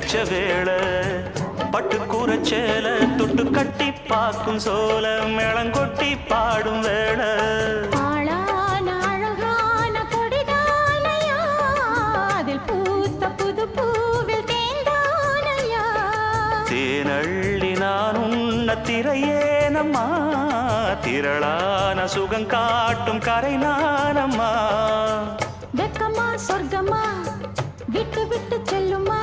வச்ச வேளை பட்டு கூரச்சேல தொட்டு கட்டி பார்க்கும் சோல மேளங்கொட்டி பாடும் வேளை தேனள்ளி நான் உன்ன திரையேனம்மா திரளான சுகம் காட்டும் கரை நானம்மா வெக்கமா சொர்க்கமா விட்டு விட்டு செல்லுமா